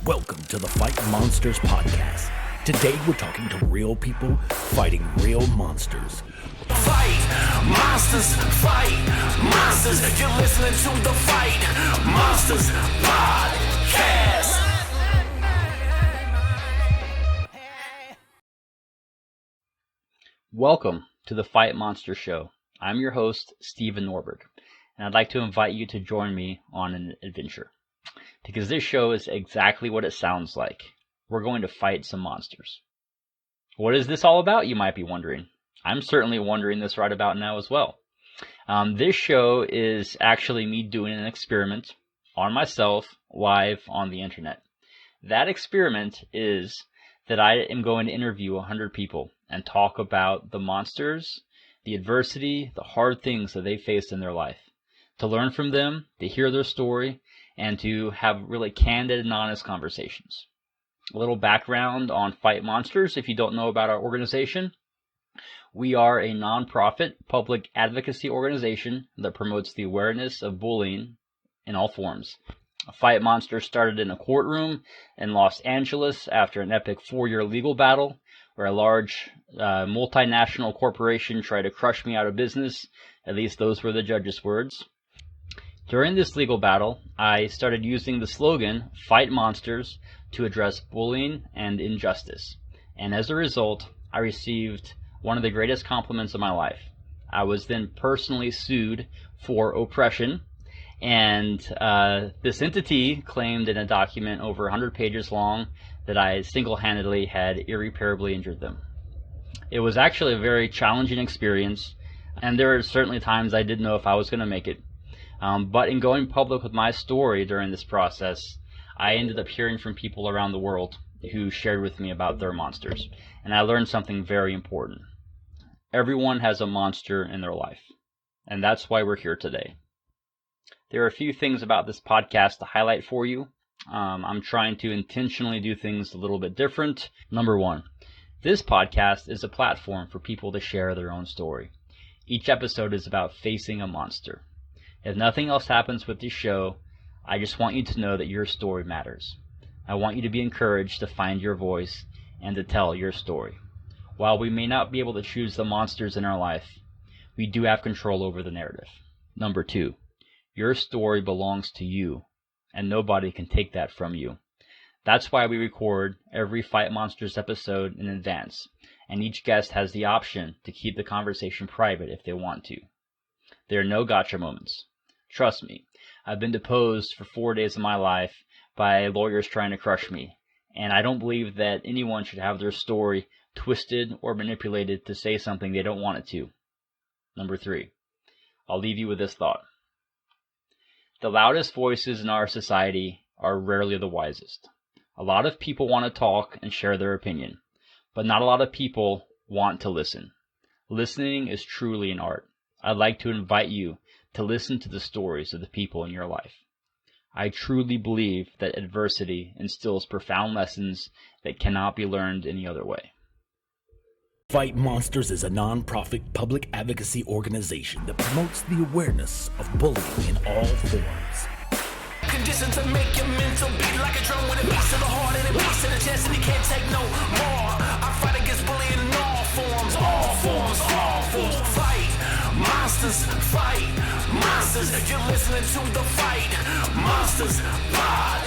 Welcome to the Fight Monsters podcast. Today we're talking to real people fighting real monsters. Fight monsters, fight monsters. You're listening to the Fight Monsters podcast. Welcome to the Fight Monster Show. I'm your host, Steven Norberg, and I'd like to invite you to join me on an adventure. Because this show is exactly what it sounds like. We're going to fight some monsters. What is this all about, you might be wondering? I'm certainly wondering this right about now as well. This show is actually me doing an experiment on myself live on the internet. That experiment is that I am going to interview 100 people and talk about the monsters, the adversity, the hard things that they faced in their life. To learn from them, to hear their story, and to have really candid and honest conversations. A little background on Fight Monsters, if you don't know about our organization. We are a nonprofit public advocacy organization that promotes the awareness of bullying in all forms. Fight Monsters started in a courtroom in Los Angeles after an epic 4-year legal battle where a large multinational corporation tried to crush me out of business. At least those were the judge's words. During this legal battle, I started using the slogan, Fight Monsters, to address bullying and injustice. And as a result, I received one of the greatest compliments of my life. I was then personally sued for oppression, and this entity claimed in a document over 100 pages long that I single-handedly had irreparably injured them. It was actually a very challenging experience, and there were certainly times I didn't know if I was going to make it. But in going public with my story during this process, I ended up hearing from people around the world who shared with me about their monsters. And I learned something very important. Everyone has a monster in their life. And that's why we're here today. There are a few things about this podcast to highlight for you. I'm trying to intentionally do things a little bit different. Number one, this podcast is a platform for people to share their own story. Each episode is about facing a monster. If nothing else happens with this show, I just want you to know that your story matters. I want you to be encouraged to find your voice and to tell your story. While we may not be able to choose the monsters in our life, we do have control over the narrative. Number two, your story belongs to you, and nobody can take that from you. That's why we record every Fight Monsters episode in advance, and each guest has the option to keep the conversation private if they want to. There are no gotcha moments. Trust me, I've been deposed for 4 days of my life by lawyers trying to crush me, and I don't believe that anyone should have their story twisted or manipulated to say something they don't want it to. Number three, I'll leave you with this thought. The loudest voices in our society are rarely the wisest. A lot of people want to talk and share their opinion, but not a lot of people want to listen. Listening is truly an art. I'd like to invite you to listen to the stories of the people in your life. I truly believe that adversity instills profound lessons that cannot be learned any other way. Fight Monsters is a non-profit public advocacy organization that promotes the awareness of bullying in all forms. Conditioned to make your mental beat like a drum with a beat to the heart and a beat to the chest, and you can't take no more. I fight against bullying in all forms, all forms, all forms. Fight monsters, fight monsters. You're listening to the Fight Monsters podcast.